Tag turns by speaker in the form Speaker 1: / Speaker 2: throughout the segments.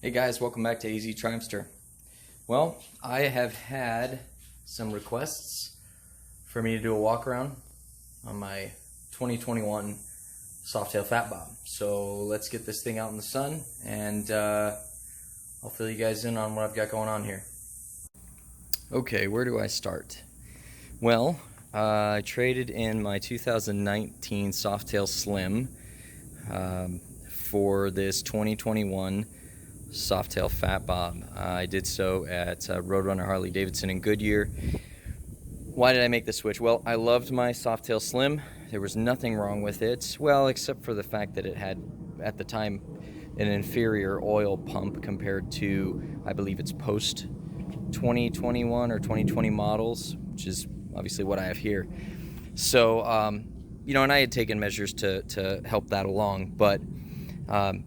Speaker 1: Hey guys, welcome back to AZ Trimester. Well, I have had some requests for me to do a walk around on my 2021 Softail Fat Bob. So let's get this thing out in the sun and I'll fill you guys in on what I've got going on here. Okay, where do I start? Well, I traded in my 2019 Softail Slim for this 2021 Softail Fat Bob. I did so at Roadrunner Harley Davidson in Goodyear. Why did I make the switch? Well, I loved my Softail Slim. There was nothing wrong with it, well, except for the fact that it had, at the time, an inferior oil pump compared to, I believe it's post 2021 or 2020 models, which is obviously what I have here. So, and I had taken measures to help that along, but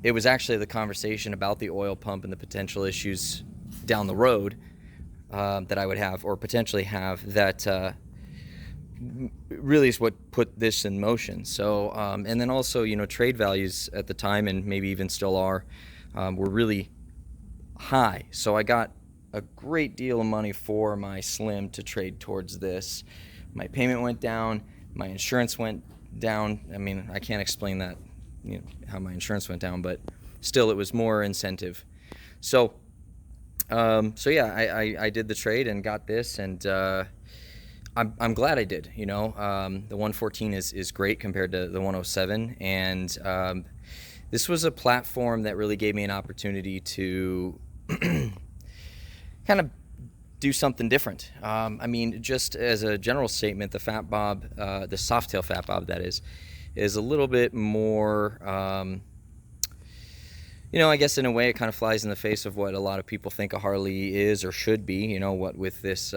Speaker 1: it was actually the conversation about the oil pump and the potential issues down the road that I would have, or potentially have, that really is what put this in motion. So, and then also, trade values at the time, and maybe even still are, were really high. So I got a great deal of money for my Slim to trade towards this. My payment went down, my insurance went down. I mean, I can't explain that, how my insurance went down, but still it was more incentive. So yeah, I did the trade and got this, and I'm glad I did. The 114 is great compared to the 107, and this was a platform that really gave me an opportunity to kind of do something different. I mean, just as a general statement, the Fat Bob, the Softail Fat Bob, that is a little bit more, I guess in a way it kind of flies in the face of what a lot of people think a Harley is or should be, what with this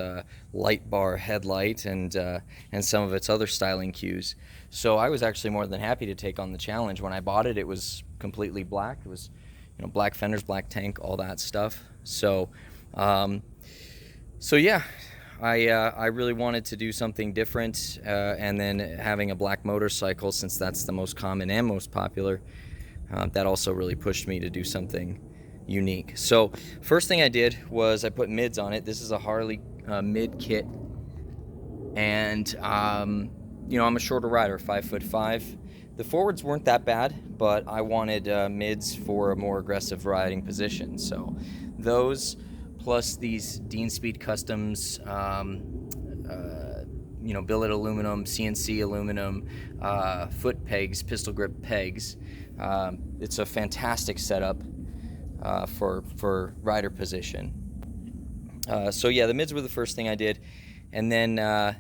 Speaker 1: light bar headlight and some of its other styling cues. So I was actually more than happy to take on the challenge. When I bought it, it was completely black. It was, black fenders, black tank, all that stuff. So, yeah, I really wanted to do something different, and then having a black motorcycle, since that's the most common and most popular, that also really pushed me to do something unique. So first thing I did was I put mids on it. This is a Harley mid kit, and I'm a shorter rider, 5'5". The forwards weren't that bad, but I wanted mids for a more aggressive riding position. So those, plus these Dean Speed Customs, billet aluminum, CNC aluminum, foot pegs, pistol grip pegs. It's a fantastic setup for rider position. So yeah, the mids were the first thing I did, and then I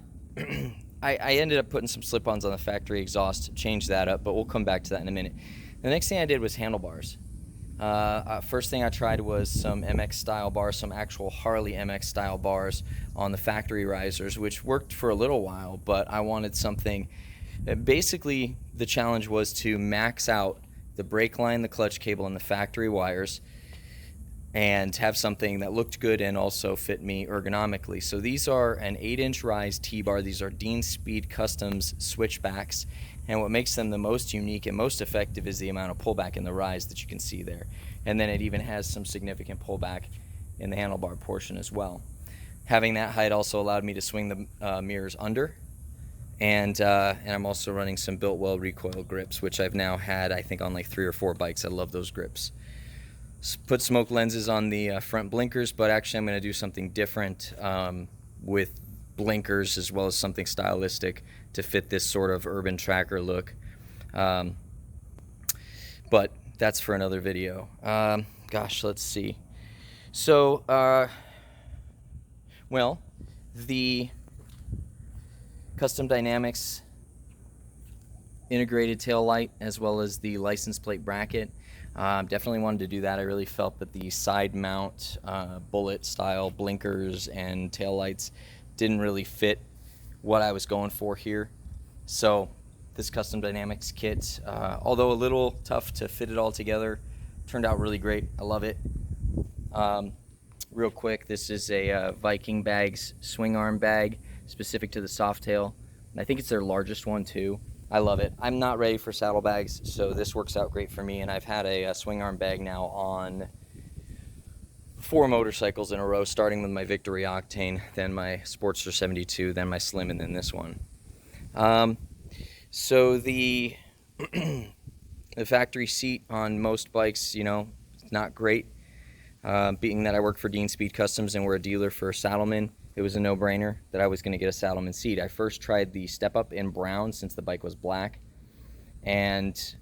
Speaker 1: ended up putting some slip-ons on the factory exhaust, changed that up, but we'll come back to that in a minute. The next thing I did was handlebars. First thing I tried was some MX style bars, some actual Harley MX style bars on the factory risers, which worked for a little while, but I wanted something. Basically, the challenge was to max out the brake line, the clutch cable, and the factory wires, and have something that looked good and also fit me ergonomically. So these are an 8-inch rise T-bar. These are Dean Speed Customs switchbacks, and what makes them the most unique and most effective is the amount of pullback in the rise that you can see there. And then it even has some significant pullback in the handlebar portion as well. Having that height also allowed me to swing the mirrors under, and I'm also running some Built-Well recoil grips, which I've now had, I think, on like 3 or 4 bikes. I love those grips. Put smoke lenses on the front blinkers, but actually I'm going to do something different with blinkers as well as something stylistic to fit this sort of urban tracker look. But that's for another video. Gosh, let's see. So, the Custom Dynamics integrated tail light as well as the license plate bracket. Definitely wanted to do that. I really felt that the side mount bullet style blinkers and tail lights didn't really fit what I was going for here. So this Custom Dynamics kit, although a little tough to fit it all together, turned out really great. I love it. Real quick, this is a Viking Bags swing arm bag specific to the Softail, and I think it's their largest one too. I love it. I'm not ready for saddlebags, so this works out great for me, and I've had a swing arm bag now on 4 motorcycles in a row, starting with my Victory Octane, then my Sportster 72, then my Slim, and then this one. So the the factory seat on most bikes, you know, it's not great. Being that I work for Dean Speed Customs and we're a dealer for Saddlemen, it was a no-brainer that I was going to get a Saddlemen seat. I first tried the Step Up in brown since the bike was black, and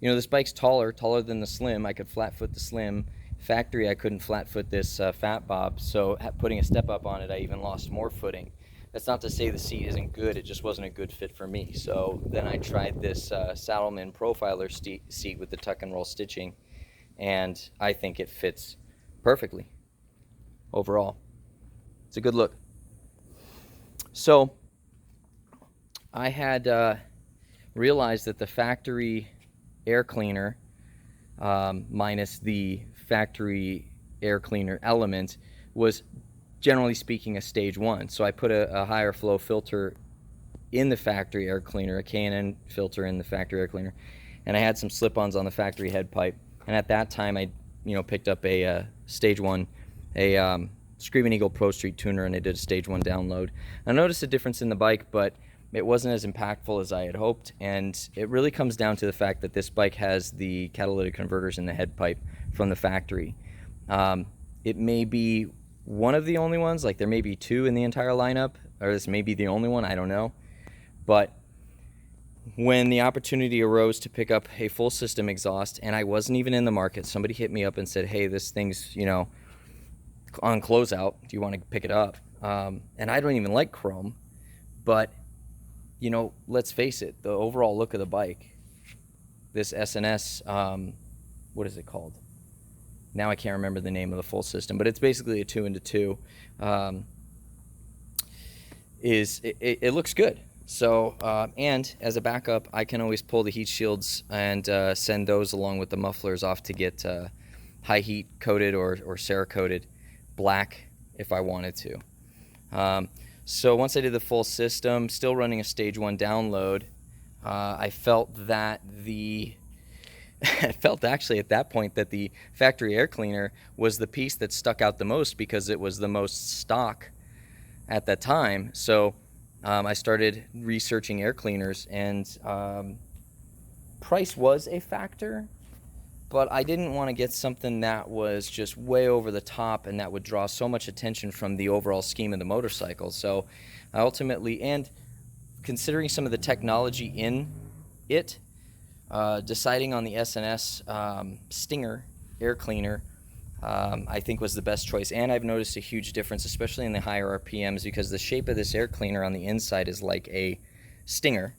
Speaker 1: you know, this bike's taller than the Slim. I could flat foot the Slim. Factory, I couldn't flat foot this Fat Bob, so putting a Step Up on it, I even lost more footing. That's not to say the seat isn't good, it just wasn't a good fit for me. So then I tried this Saddlemen Profiler seat with the tuck and roll stitching, and I think it fits perfectly overall. It's a good look. So I had realized that the factory air cleaner minus the factory air cleaner element was, generally speaking, a stage 1. So I put a higher flow filter in the factory air cleaner, a K&N filter in the factory air cleaner, and I had some slip-ons on the factory head pipe. And at that time, I picked up a stage 1, a Screaming Eagle Pro Street tuner, and I did a stage 1 download. I noticed a difference in the bike, but it wasn't as impactful as I had hoped, and it really comes down to the fact that this bike has the catalytic converters in the head pipe from the factory. It may be one of the only ones, like there may be 2 in the entire lineup, or this may be the only one, I don't know. But when the opportunity arose to pick up a full system exhaust, and I wasn't even in the market, somebody hit me up and said, hey, this thing's, on closeout, do you want to pick it up? And I don't even like chrome, but let's face it, the overall look of the bike, this SNS, what is it called? Now I can't remember the name of the full system, but it's basically a 2-into-2. It looks good. So, and as a backup, I can always pull the heat shields and send those along with the mufflers off to get high heat coated or Cerakoted black if I wanted to. So once I did the full system, still running a stage 1 download, I felt that I felt actually at that point that the factory air cleaner was the piece that stuck out the most because it was the most stock at that time. So I started researching air cleaners, and price was a factor, but I didn't want to get something that was just way over the top and that would draw so much attention from the overall scheme of the motorcycle. So I ultimately, and considering some of the technology in it, deciding on the SNS Stinger air cleaner I think was the best choice. And I've noticed a huge difference, especially in the higher RPMs, because the shape of this air cleaner on the inside is like a Stinger,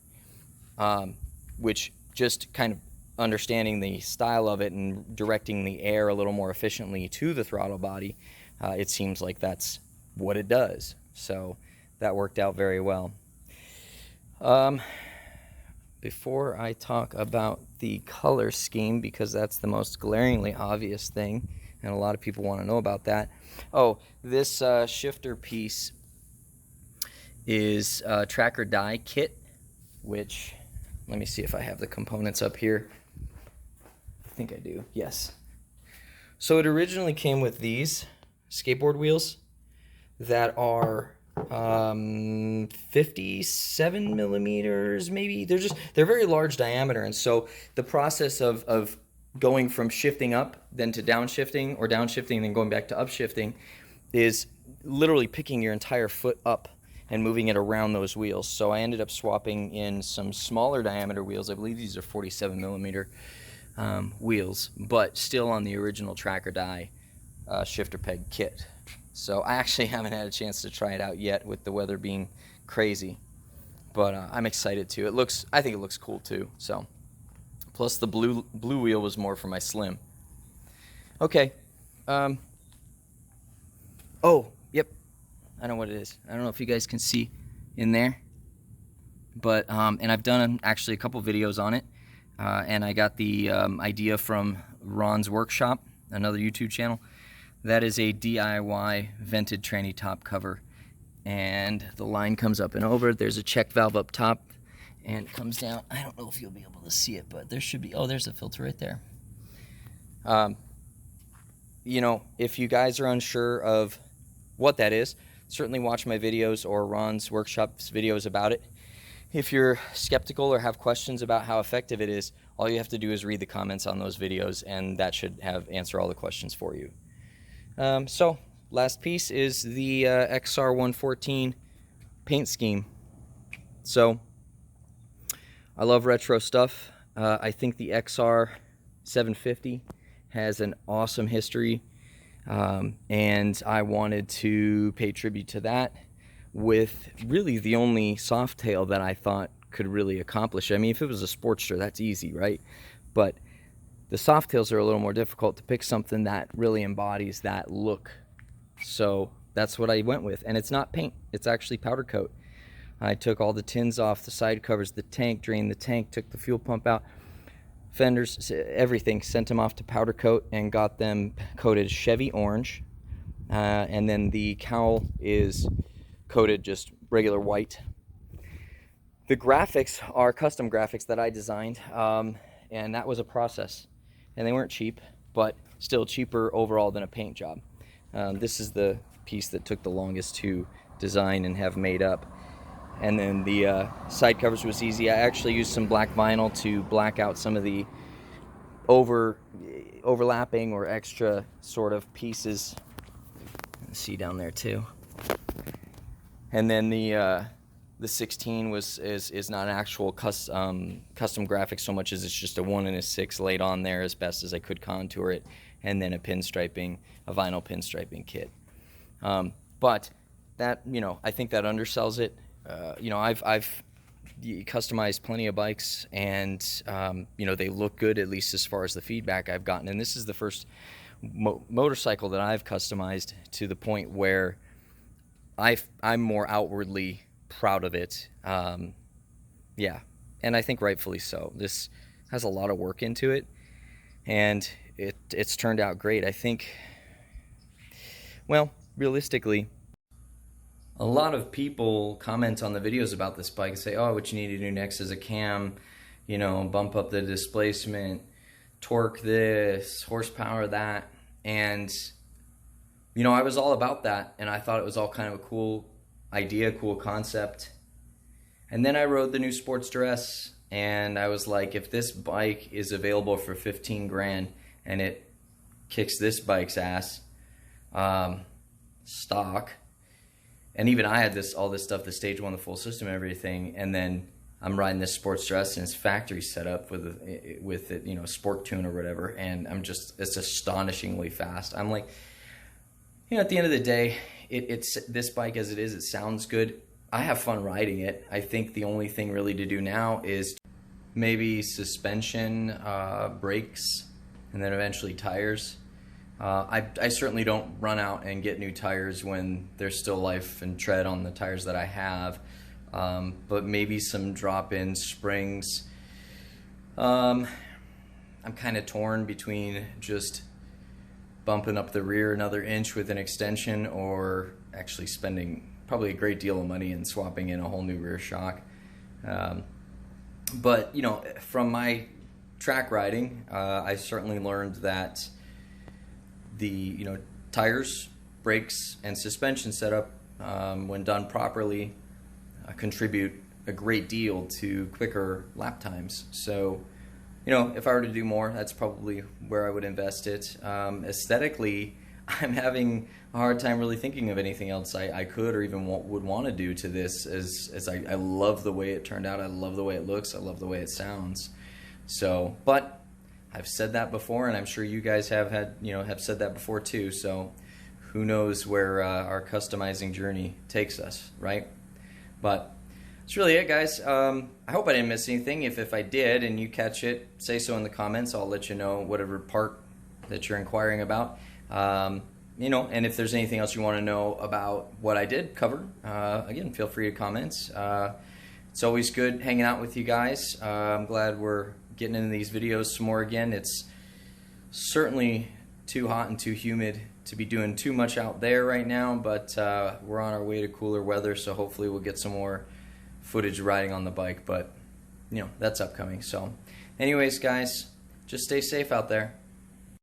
Speaker 1: which just kind of understanding the style of it and directing the air a little more efficiently to the throttle body, it seems like that's what it does. So that worked out very well. Before I talk about the color scheme, because that's the most glaringly obvious thing, and a lot of people want to know about that. Oh, this shifter piece is tracker die kit, which, let me see if I have the components up here. I think I do, yes. So it originally came with these skateboard wheels that are 57 millimeters, maybe. They're very large diameter, and so the process of going from shifting up then to downshifting, or downshifting then going back to upshifting, is literally picking your entire foot up and moving it around those wheels. So I ended up swapping in some smaller diameter wheels. I believe these are 47 millimeter wheels, but still on the original tracker die shifter peg kit. So I actually haven't had a chance to try it out yet with the weather being crazy, but I'm excited to. I think it looks cool too. So, plus the blue wheel was more for my Slim. Okay. Oh, yep. I know what it is. I don't know if you guys can see in there, but and I've done actually a couple videos on it, and I got the idea from Ron's Workshop, another YouTube channel. That is a DIY vented tranny top cover, and the line comes up and over. There's a check valve up top, and it comes down. I don't know if you'll be able to see it, but there should be. Oh, there's a filter right there. if you guys are unsure of what that is, certainly watch my videos or Ron's workshops videos about it. If you're skeptical or have questions about how effective it is, all you have to do is read the comments on those videos, and that should answer all the questions for you. So last piece is the XR114 paint scheme. So I love retro stuff. I think the XR750 has an awesome history, and I wanted to pay tribute to that with really the only Softail that I thought could really accomplish it. I mean, if it was a Sportster, that's easy, right? But the Softails are a little more difficult to pick something that really embodies that look. So that's what I went with, and it's not paint, it's actually powder coat. I took all the tins off the side covers, the tank, drained the tank, took the fuel pump out, fenders, everything, sent them off to powder coat and got them coated Chevy orange. And then the cowl is coated just regular white. The graphics are custom graphics that I designed, and that was a process. And they weren't cheap, but still cheaper overall than a paint job. This is the piece that took the longest to design and have made up. And then the side covers was easy. I actually used some black vinyl to black out some of the overlapping or extra sort of pieces. See down there too. And then the 16 is not an actual custom graphic so much as it's just a 1 and a 6 laid on there as best as I could contour it, and then a vinyl pinstriping kit. But that, I think that undersells it. I've customized plenty of bikes, and they look good, at least as far as the feedback I've gotten. And this is the first motorcycle that I've customized to the point where I'm more outwardly proud of it. Yeah, and I think rightfully so. This has a lot of work into it, and it's turned out great. I think, well, realistically, a lot of people comment on the videos about this bike and say, oh, what you need to do next is a cam, bump up the displacement, torque this, horsepower that. And, I was all about that, and I thought it was all kind of a cool idea, cool concept. And then I rode the new Sportster S, and I was like, if this bike is available for 15 grand and it kicks this bike's ass, stock, and even I had all this stuff, the stage 1, the full system and everything, and then I'm riding this Sportster S and it's factory set up with it, sport tune or whatever, and it's astonishingly fast. I'm like, at the end of the day, it's this bike as it is, it sounds good. I have fun riding it. I think the only thing really to do now is maybe suspension, brakes, and then eventually tires. I certainly don't run out and get new tires when there's still life and tread on the tires that I have, but maybe some drop-in springs. I'm kind of torn between just bumping up the rear another inch with an extension, or actually spending probably a great deal of money and swapping in a whole new rear shock. But from my track riding, I certainly learned that the tires, brakes, and suspension setup, when done properly, contribute a great deal to quicker lap times. So if I were to do more, that's probably where I would invest it. Aesthetically, I'm having a hard time really thinking of anything else I could or even would want to do to this, as I love the way it turned out. I love the way it looks. I love the way it sounds. So, but I've said that before, and I'm sure you guys have said that before too. So who knows where our customizing journey takes us, right? But that's really it, guys. I hope I didn't miss anything. If I did and you catch it, say so in the comments. I'll let you know whatever part that you're inquiring about. And if there's anything else you want to know about what I did cover, again, feel free to comment. It's always good hanging out with you guys. I'm glad we're getting into these videos some more again. It's certainly too hot and too humid to be doing too much out there right now, but we're on our way to cooler weather, so hopefully we'll get some more footage riding on the bike, but that's upcoming. So anyways, guys, just stay safe out there.